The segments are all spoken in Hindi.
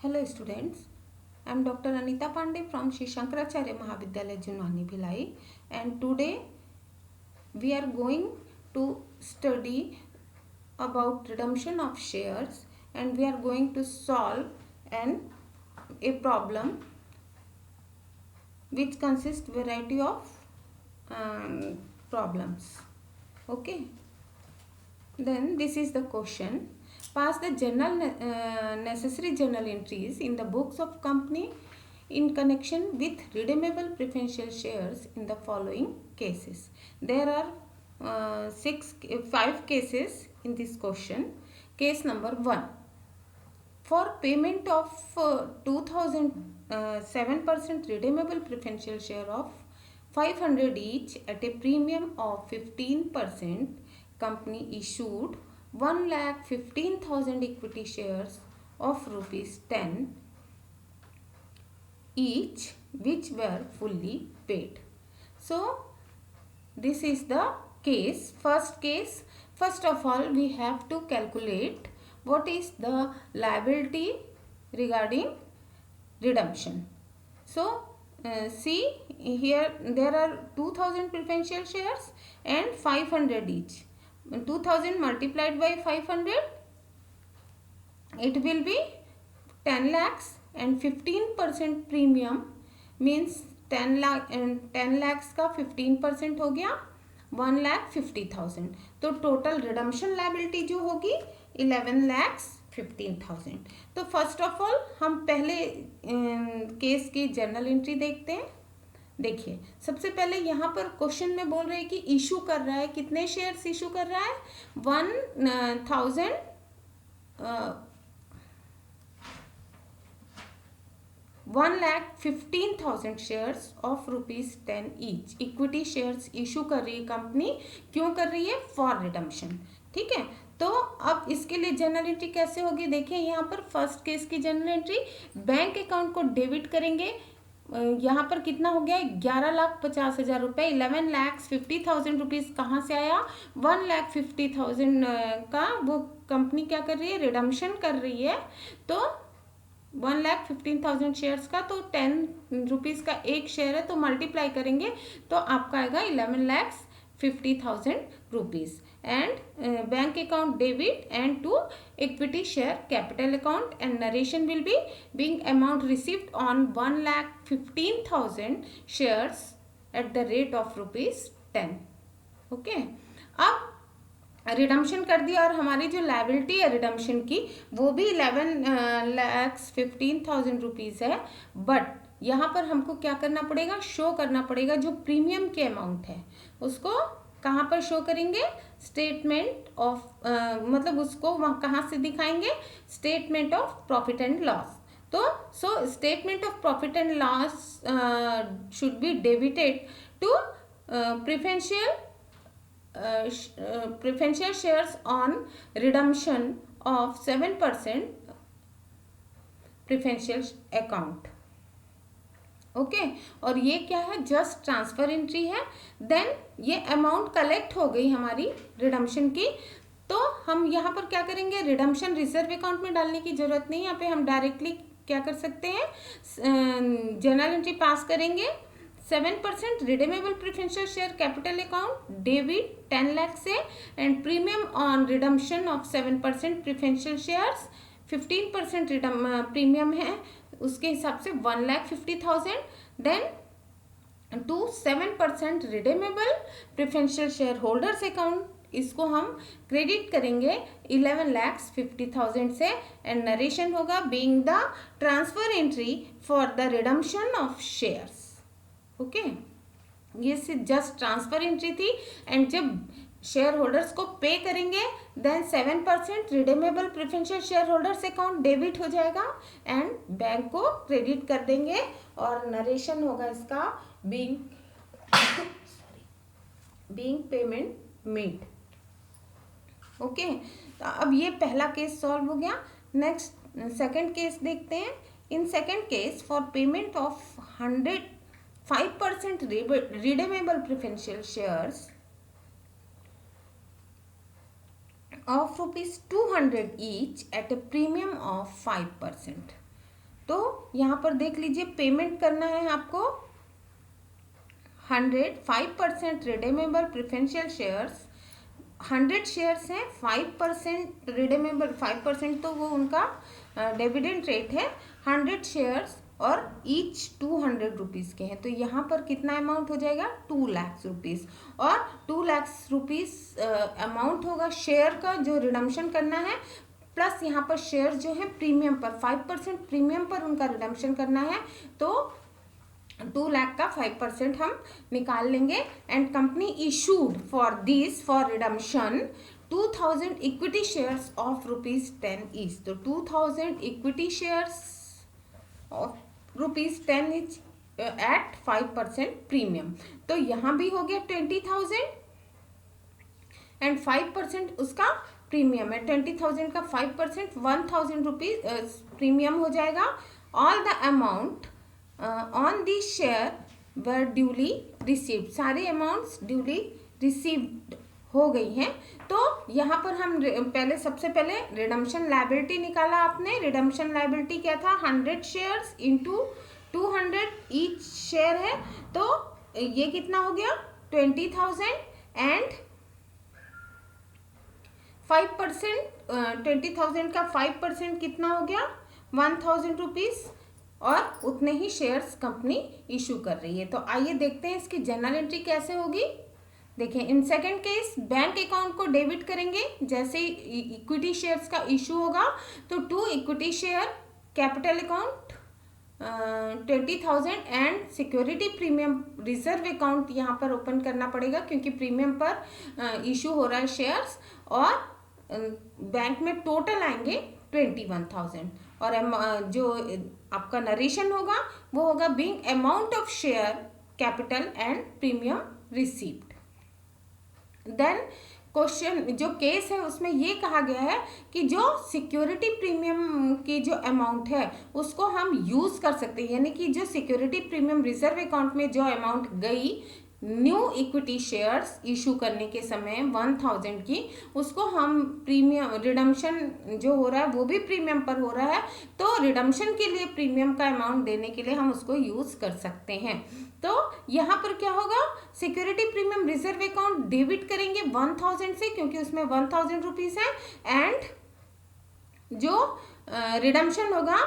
Hello students, I am Dr. Anita Pandey from Shri Shankaracharya Mahavidyalaya Junani Bhilai, and today we are going to study about redemption of shares, and we are going to solve a problem which consists variety of problems. Okay, then this is the question. Pass the necessary journal entries in the books of company in connection with redeemable preferential shares in the following cases. There are 5 cases in this question. Case number 1. For payment of 7% redeemable preferential share of 500 each at a premium of 15%, company issued 1,15,000 equity shares of rupees 10 each, which were fully paid. So this is the case. First of all, we have to calculate what is the liability regarding redemption. So see here, there are 2000 preferential shares and 500 each. 2000 multiplied by 500, it will be 10 lakhs, and 15% premium means 10 lakh, and 10 lakhs का 15% हो गया 1,50,000. तो टोटल रिडम्पशन लायबिलिटी जो होगी 11,15,000. तो फर्स्ट ऑफ ऑल हम पहले केस की जर्नल एंट्री देखते हैं. देखिए, सबसे पहले यहाँ पर क्वेश्चन में बोल रहे हैं कि इशू कर रहा है, कितने शेयर्स इशू कर रहा है? 1,15,000 shares of rupees 10 each. Equity shares issue कर रही है कंपनी. क्यों कर रही है? For redemption. ठीक है. तो अब इसके लिए जनरल एंट्री कैसे होगी? देखिए यहाँ पर फर्स्ट केस की जनरल एंट्री, बैंक अकाउंट को डेबिट करेंगे. यहाँ पर कितना हो गया? 11,50,000 रुपये. 11,50,000 रुपीज़ कहाँ से आया? 1,50,000 का वो कंपनी क्या कर रही है? रिडम्पशन कर रही है. तो 1,15,000 शेयर्स का, तो 10 रुपीज़ का एक शेयर है, तो मल्टीप्लाई करेंगे तो आपका आएगा 11,50,000 rupees. And bank account debit and to equity share capital account, and narration will be being amount received on 1,15,000 shares at the rate of rupees 10. Okay. अब रिडम्पशन कर दिया और हमारी जो लायबिलिटी है रिडम्पशन की वो भी 11,15,000 रुपीज़ है. बट यहाँ पर हमको क्या करना पड़ेगा? शो करना पड़ेगा जो प्रीमियम के अमाउंट है उसको कहाँ पर शो करेंगे? स्टेटमेंट ऑफ मतलब उसको वहाँ कहाँ से दिखाएंगे? Statement of profit and loss. तो so statement of profit and loss should be debited to preferential shares on redemption of 7% preferential account. Okay. और ये क्या है? जस्ट ट्रांसफर एंट्री है. देन ये अमाउंट कलेक्ट हो गई हमारी रिडम्पशन की. तो हम यहाँ पर क्या करेंगे? रिडम्पशन रिजर्व अकाउंट में डालने की जरूरत नहीं. यहाँ पे हम डायरेक्टली क्या कर सकते हैं? जर्नल एंट्री पास करेंगे. 7% redeemable preferential share capital account debit 10 lakh से, and premium on redemption of 7% preferential shares 15% premium है, उसके हिसाब से 1,50,000. Then to 7% redeemable preferential share holders account, इसको हम क्रेडिट करेंगे 11,50,000 से. एंड नरेशन होगा being the transfer entry for the redemption of shares. Okay. ये सिर्फ जस्ट ट्रांसफर एंट्री थी. एंड जब शेयर होल्डर्स को पे करेंगे then 7% redeemable preferential share holders account debit हो जाएगा एंड बैंक को क्रेडिट कर देंगे. और नरेशन होगा इसका बीइंग पेमेंट मेड. ओके. तो अब ये पहला केस सॉल्व हो गया. नेक्स्ट सेकंड केस देखते हैं. In second case for payment of 5% redeemable preferential shares of rupees 200 each at a premium of 5%. तो यहाँ पर देख लीजिए पेमेंट करना है आपको 5% रिडीमेबल प्रेफरेंशियल शेयर्स। 100 शेयर्स हैं, 5% रिडीमेबल, 5% तो वो उनका डिविडेंड रेट है। 100 शेयर्स और ईच 200 रुपीज़ के हैं, तो यहाँ पर कितना अमाउंट हो जाएगा 2 लाख रुपीज़। और 2 लाख रुपीज़ अमाउंट होगा शेयर का जो रिडम्पशन करना है, प्लस यहाँ पर शेयर जो है प्रीमियम पर 5% प्रीमियम पर उनका रिडम्पशन करना है, तो 2 लाख का 5% हम निकाल लेंगे। And company issued for redemption 2000 equity shares of ₹10 each. तो 2000 equity shares of ₹10 each eight 5% premium. तो यहाँ भी हो गया 20,000 एंड 5% उसका प्रीमियम है। 20,000 का 5% 1,000 रुपीज प्रीमियम हो जाएगा। All the amount on the share were duly received, सारे अमाउंट्स ड्यूली रिसीव्ड हो गई हैं। तो यहाँ पर हम सबसे पहले रिडम्पशन लायबिलिटी निकाला आपने। रिडम्पशन लायबिलिटी क्या था 100 शेयर्स इंटू 200 ईच शेयर है, तो ये कितना हो गया 20,000 एंड 5% 20,000 का 5% कितना हो गया 1,000 रुपीज़, और उतने ही शेयर्स कंपनी इशू कर रही है। तो आइए देखते हैं इसकी जर्नल एंट्री कैसे होगी। देखिए in second case bank account को डेबिट करेंगे, जैसे इक्विटी शेयर्स का इशू होगा तो 2 equity share capital account 20,000 and security premium reserve account यहाँ पर ओपन करना पड़ेगा, क्योंकि प्रीमियम पर इशू हो रहा है शेयर्स। और बैंक में टोटल आएंगे 21,000, और जो आपका नरेशन होगा वो होगा being amount of share capital and premium received. Then question जो केस है उसमें ये कहा गया है कि जो सिक्योरिटी प्रीमियम की जो अमाउंट है उसको हम यूज़ कर सकते हैं, यानी कि जो सिक्योरिटी प्रीमियम रिजर्व अकाउंट में जो अमाउंट गई न्यू इक्विटी शेयर्स इशू करने के समय 1,000 की, उसको हम प्रीमियम रिडम्पशन जो हो रहा है वो भी प्रीमियम पर हो रहा है, तो रिडम्पशन के लिए प्रीमियम का अमाउंट देने के लिए हम उसको यूज़ कर सकते हैं। तो यहाँ पर क्या होगा security premium reserve account debit करेंगे 1,000 से, क्योंकि उसमें 1,000 रुपीज़ है, एंड जो रिडम्पशन होगा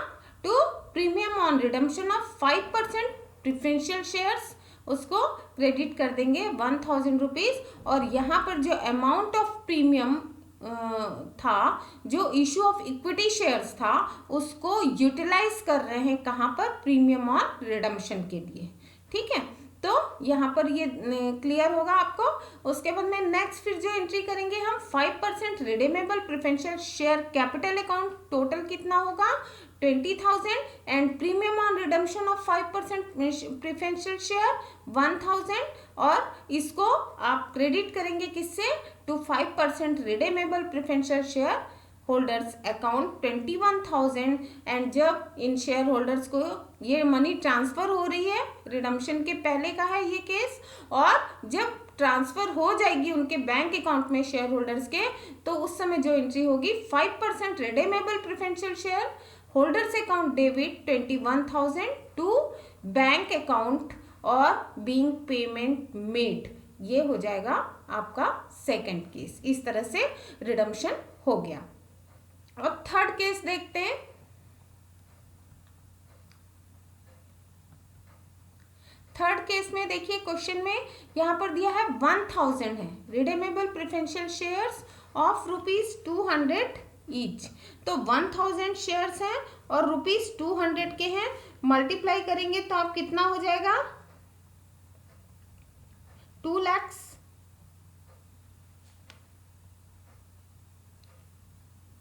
to premium on redemption of 5% preferential shares उसको क्रेडिट कर देंगे 1,000 रुपीज़। और यहाँ पर जो अमाउंट ऑफ प्रीमियम था, जो इशू ऑफ इक्विटी शेयर्स था, उसको यूटिलाइज कर रहे हैं कहाँ पर प्रीमियम और रिडम्पशन के लिए। ठीक है, तो यहाँ पर ये क्लियर होगा आपको। उसके बाद में नेक्स्ट फिर जो एंट्री करेंगे हम 5% redeemable preferential share capital account, total कितना होगा 20,000 and premium on redemption of 5% preferential share 1,000, और इसको आप क्रेडिट करेंगे किससे to 5% redeemable preferential share holders account 21,000। And जब इन शेयर होल्डर्स को ये मनी ट्रांसफ़र हो रही है, रिडम्पशन के पहले का है ये केस, और जब ट्रांसफ़र हो जाएगी उनके बैंक अकाउंट में शेयर होल्डर्स के, तो उस समय जो एंट्री होगी 5% redeemable preferential share holders account debit 21,000 to bank account और बीइंग पेमेंट मेड, ये हो जाएगा आपका सेकंड केस। इस तरह से रिडम्पशन हो गया। अब थर्ड केस देखते हैं। थर्ड केस में देखिए क्वेश्चन में यहाँ पर दिया है 1,000 है redeemable preferential shares of ₹200 each. तो 1,000 शेयर्स हैं और ₹200 के हैं, मल्टीप्लाई करेंगे तो आप कितना हो जाएगा 2 लाख।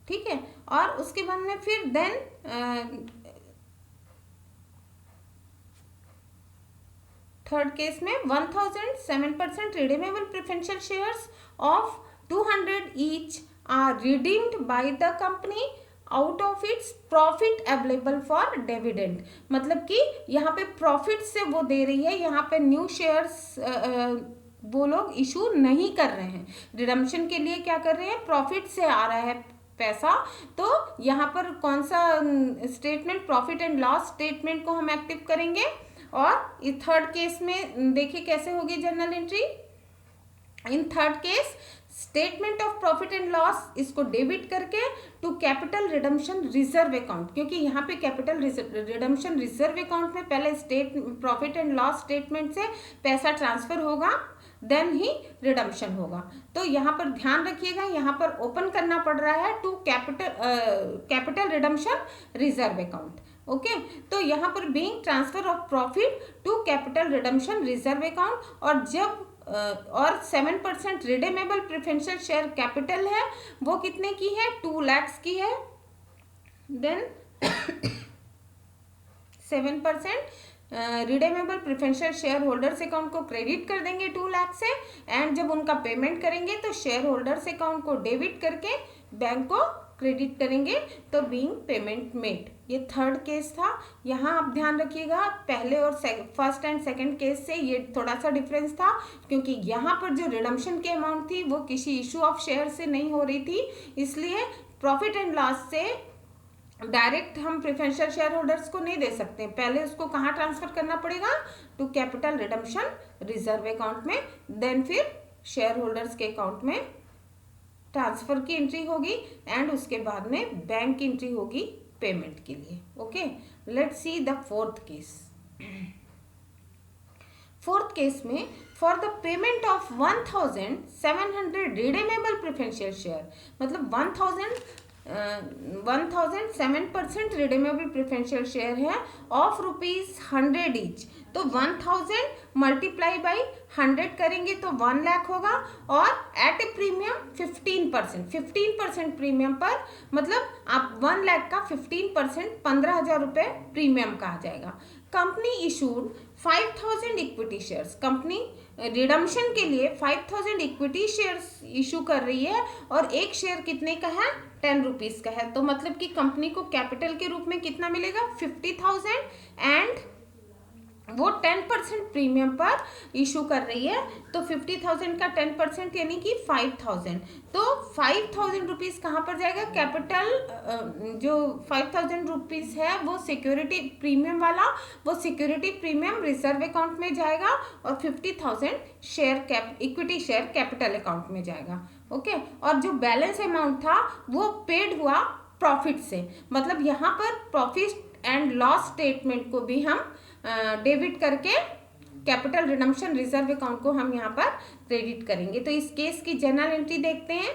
ठीक है, और उसके बाद में फिर देन थर्ड केस में 1,000 7% redeemable preferential shares of 200 each are redeemed by the company out of its profit available for dividend. मतलब कि यहाँ पे प्रॉफिट से वो दे रही है, यहाँ पे न्यू शेयर्स वो लोग इशू नहीं कर रहे हैं। रिडम्पशन के लिए क्या कर रहे हैं, प्रॉफिट से आ रहा है पैसा, तो यहाँ पर कौन सा statement, profit and loss statement को हम एक्टिव करेंगे। और इस थर्ड केस में देखिए कैसे होगी journal entry. In third case statement of profit and loss इसको डेबिट करके to capital redemption reserve account, क्योंकि यहाँ पे कैपिटल रिडम्पशन रिजर्व अकाउंट में पहले प्रॉफिट एंड लॉस स्टेटमेंट से पैसा ट्रांसफर होगा, देन ही रिडम्पशन होगा। तो यहाँ पर ध्यान रखिएगा, यहाँ पर ओपन करना पड़ रहा है to capital redemption reserve account. Okay, तो यहाँ पर being transfer of profit to capital redemption reserve account, और जब और 7% रिडीमेबल प्रेफरेंशियल शेयर कैपिटल है वो कितने की है, 2 लाख की है। Then 7% redeemable preferential share holders account को क्रेडिट कर देंगे 2 लाख से, एंड जब उनका पेमेंट करेंगे तो शेयर होल्डर्स अकाउंट को डेबिट करके बैंक को क्रेडिट करेंगे, तो बीइंग पेमेंट मेड। ये थर्ड केस था। यहाँ आप ध्यान रखिएगा, पहले और फर्स्ट एंड सेकंड केस से ये थोड़ा सा डिफरेंस था, क्योंकि यहाँ पर जो रिडम्पशन की अमाउंट थी वो किसी इशू ऑफ शेयर से नहीं हो रही थी, इसलिए प्रॉफिट एंड लॉस से डायरेक्ट हम प्रेफरेंशियल शेयर होल्डर्स को नहीं दे सकते, पहले उसको कहाँ ट्रांसफर करना पड़ेगा, to capital redemption reserve account में, देन फिर शेयर होल्डर्स के अकाउंट में ट्रांसफर की एंट्री होगी, एंड उसके बाद में बैंक की एंट्री होगी पेमेंट के लिए। Okay, let's see the fourth case. Fourth case में for the payment of 1700 redeemable preferential share, मतलब 1007% रिडीमेबल प्रेफरेंशियल शेयर है ऑफ ₹100 ईच, तो 1000 मल्टीप्लाई बाई 100 करेंगे तो 1 लाख होगा, और एट ए प्रीमियम 15% प्रीमियम पर, मतलब आप 1 लाख का 15% 15,000 रुपये प्रीमियम का आ जाएगा। Company issued 5000 equity shares, company redemption के लिए 5000 इक्विटी शेयर्स इशू कर रही है, और एक शेयर कितने का है, 10 रुपीज़ का है, तो मतलब कि कंपनी को कैपिटल के रूप में कितना मिलेगा, 50,000, एंड वो 10% प्रीमियम पर इशू कर रही है, तो 50,000 का 10% यानी कि 5,000, तो 5,000 रुपीज़ कहाँ पर जाएगा, कैपिटल जो 5,000 रुपीज़ है वो सिक्योरिटी प्रीमियम वाला, वो सिक्योरिटी प्रीमियम रिजर्व अकाउंट में जाएगा, और 50,000 इक्विटी शेयर कैपिटल अकाउंट में जाएगा। ओके, और जो बैलेंस अमाउंट था वो पेड हुआ प्रॉफिट से, मतलब यहाँ पर प्रॉफिट एंड लॉस स्टेटमेंट को भी हम डेबिट करके कैपिटल रिडम्पशन रिजर्व अकाउंट को हम यहाँ पर क्रेडिट करेंगे। तो इस केस की जर्नल एंट्री देखते हैं।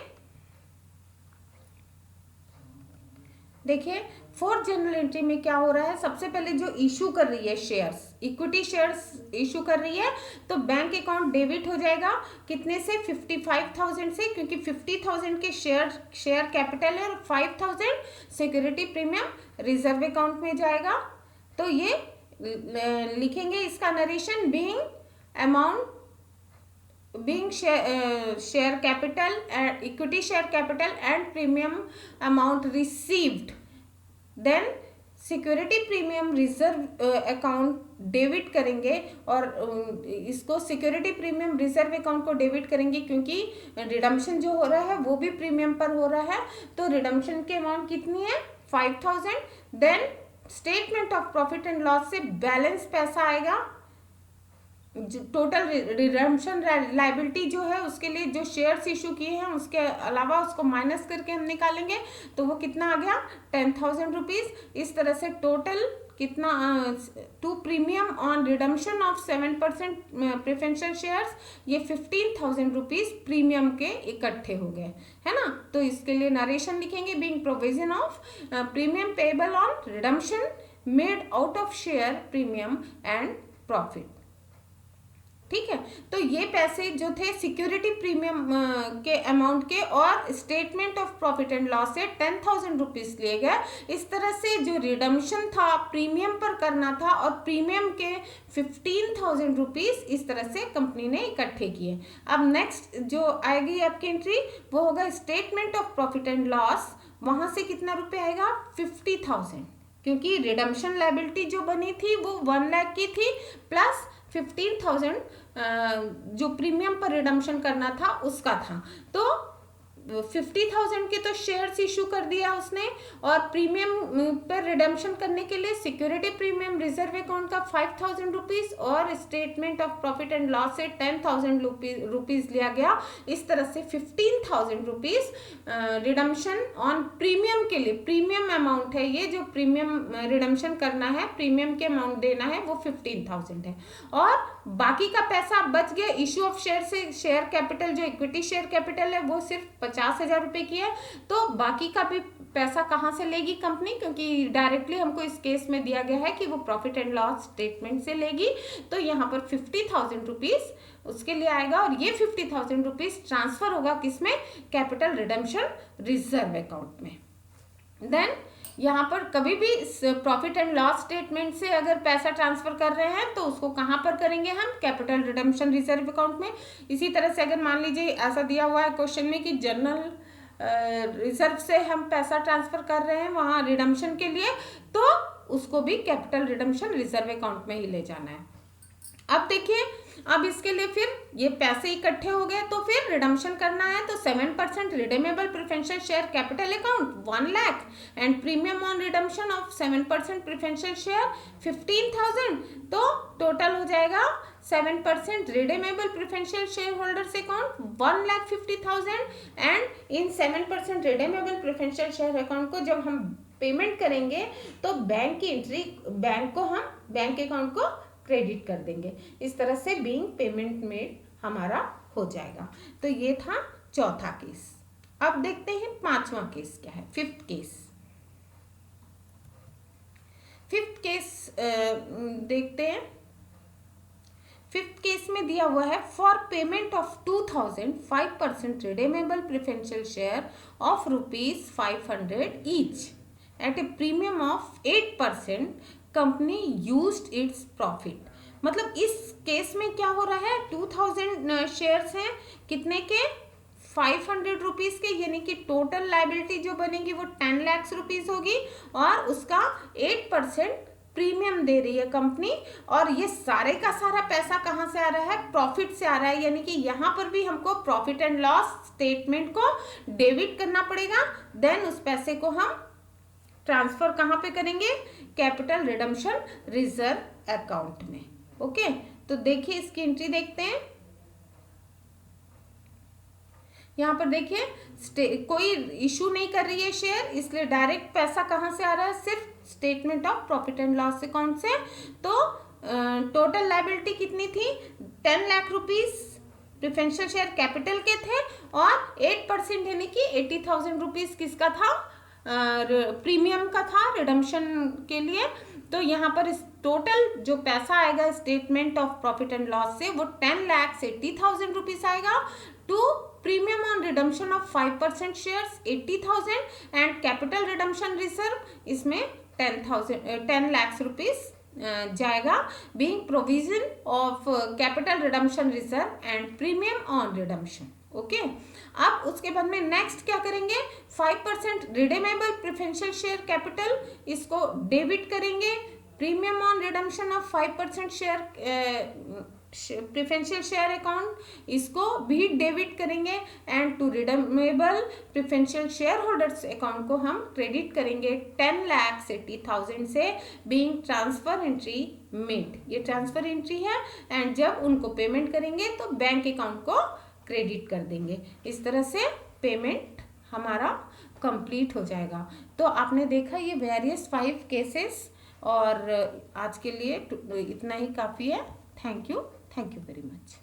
देखिए फोर्थ जर्नल एंट्री में क्या हो रहा है, सबसे पहले जो इशू कर रही है शेयर्स, इक्विटी शेयर्स इशू कर रही है, तो बैंक अकाउंट डेबिट हो जाएगा कितने से, 55,000 से, क्योंकि 50,000 के शेयर कैपिटल है, और 5,000 सिक्योरिटी प्रीमियम रिजर्व अकाउंट में जाएगा। तो ये लिखेंगे इसका narration, being share capital, equity share capital and premium amount received, then security premium reserve account debit करेंगे, और इसको सिक्योरिटी प्रीमियम रिजर्व अकाउंट को डेबिट करेंगे, क्योंकि रिडम्पशन जो हो रहा है वो भी प्रीमियम पर हो रहा है, तो रिडम्पशन की अमाउंट कितनी है, 5,000, then statement of profit and loss से बैलेंस पैसा आएगा, टोटल रिडम्पशन लायबिलिटी जो है उसके लिए जो शेयर्स इशू किए हैं उसके अलावा उसको माइनस करके हम निकालेंगे, तो वो कितना आ गया, 10,000 रुपीज़। इस तरह से टोटल कितना, to premium on redemption of 7% preferential shares, ये 15,000 रुपीज़ प्रीमियम के इकट्ठे हो गए, है ना। तो इसके लिए नरेशन लिखेंगे, being provision of premium payable on redemption made out of share premium and profit. ठीक है, तो ये पैसे जो थे सिक्योरिटी प्रीमियम के अमाउंट के, और statement of profit and loss से 10,000 रुपीज़ लिए गए। इस तरह से जो रिडम्पशन था प्रीमियम पर करना था, और प्रीमियम के 15,000 रुपीज़ इस तरह से कंपनी ने इकट्ठे किए। अब नेक्स्ट जो आएगी आपकी एंट्री वो होगा statement of profit and loss, वहाँ से कितना रुपये आएगा, 50,000, क्योंकि रिडम्पशन लायबिलिटी जो बनी थी वो 1 लाख की थी, प्लस 15,000 जो प्रीमियम पर रिडम्पशन करना था उसका था, तो 50,000 के तो शेयर्स इशू कर दिया उसने, और प्रीमियम पर रिडेम्पशन करने के लिए सिक्योरिटी प्रीमियम रिजर्व अकाउंट का 5,000 रुपीज और statement of profit and loss से 10,000 रुपीज लिया गया। इस तरह से 15,000 रुपीज रिडेम्पशन ऑन प्रीमियम के लिए, प्रीमियम अमाउंट है ये, जो प्रीमियम रिडेम्पशन करना है, प्रीमियम के अमाउंट देना है वो 15,000 है। और बाकी का पैसा बच गया इशू ऑफ शेयर से, शेयर कैपिटल जो इक्विटी शेयर कैपिटल है वो सिर्फ 50,000 रुपए की है। तो बाकी का भी पैसा कहाँ से लेगी कंपनी, क्योंकि डायरेक्टली हमको इस केस में दिया गया है कि वो प्रॉफिट एंड लॉस स्टेटमेंट से लेगी। तो यहाँ पर 50,000 रुपीज उसके लिए आएगा, और ये 50,000 रुपीज ट्रांसफर होगा किसमें, कैपिटल रिडेम्पशन रिजर्व अकाउंट में। देन यहाँ पर कभी भी प्रॉफिट एंड लॉस स्टेटमेंट से अगर पैसा ट्रांसफर कर रहे हैं तो उसको कहाँ पर करेंगे हम, कैपिटल रिडेम्पशन रिजर्व अकाउंट में। इसी तरह से अगर मान लीजिए ऐसा दिया हुआ है क्वेश्चन में कि जनरल रिजर्व से हम पैसा ट्रांसफर कर रहे हैं वहाँ रिडेम्पशन के लिए, तो उसको भी कैपिटल रिडेम्पशन रिजर्व अकाउंट में ही ले जाना है। अब देखिए, अब इसके लिए फिर ये पैसे इकट्ठे हो गए तो फिर रिडम्पशन करना है, तो 7% redeemable preferential share capital account 1 lakh and premium on redemption of 7% preferential share 15,000, तो टोटल हो जाएगा 7% redeemable preferential share holders account 1,50,000 and in 7% redeemable preferential share account को जब हम पेमेंट करेंगे तो बैंक की एंट्री, बैंक को हम बैंक अकाउंट को क्रेडिट कर देंगे। इस तरह से बीइंग पेमेंट मेड हमारा हो जाएगा। तो ये था चौथा केस। अब देखते हैं पांचवा केस क्या है, फिफ्थ केस। फिफ्थ केस देखते हैं। फिफ्थ केस में दिया हुआ है for payment of 2,000 5% redeemable preferential share of ₹500 each eight A premium of 8%, company used its profit. मतलब इस केस में क्या हो रहा है, 2,000 शेयर्स हैं, कितने के, 500 रुपीज के, यानी कि टोटल लायबिलिटी जो बनेगी वो 10 लाख रुपीज होगी, और उसका 8% प्रीमियम दे रही है कंपनी। और ये सारे का सारा पैसा कहाँ से आ रहा है, प्रॉफिट से आ रहा है, यानी कि यहाँ पर भी हमको प्रॉफिट एंड लॉस स्टेटमेंट को डेबिट करना पड़ेगा। देन उस पैसे को हम ट्रांसफर कहाँ पे करेंगे, कैपिटल रिडेम्पशन रिजर्व अकाउंट में। ओके, तो देखिए इसकी एंट्री देखते हैं। यहाँ पर देखिए कोई इशू नहीं कर रही है शेयर, इसलिए डायरेक्ट पैसा कहाँ से आ रहा है, सिर्फ statement of profit and loss account से। तो टोटल लायबिलिटी कितनी थी, 10 lakh rupees preferential share capital के थे, और 8% यानी कि 80,000 रुपीज किसका था, प्रीमियम का था रिडम्पशन के लिए। तो यहाँ पर इस टोटल जो पैसा आएगा statement of profit and loss से वो 10,80,000 रुपीज आएगा, to premium on redemption of 5% shares 80,000 and capital redemption reserve इसमें 10 लाख रुपीज जाएगा, being provision of capital redemption reserve and premium on redemption. Okay, अब उसके बाद में नेक्स्ट क्या करेंगे, 5% रिडेमेबल प्रेफरेंशियल शेयर कैपिटल, इसको डेबिट करेंगे, premium on redemption of 5% share preferential share account, इसको भी डेबिट करेंगे, and to redeemable preferential share holders account को हम क्रेडिट करेंगे 10,80,000 से, बीइंग ट्रांसफर एंट्री मेड। ये ट्रांसफर एंट्री है, एंड जब उनको पेमेंट करेंगे तो बैंक अकाउंट को क्रेडिट कर देंगे। इस तरह से पेमेंट हमारा कंप्लीट हो जाएगा। तो आपने देखा ये वेरियस 5 केसेस, और आज के लिए इतना ही काफ़ी है। Thank you very much.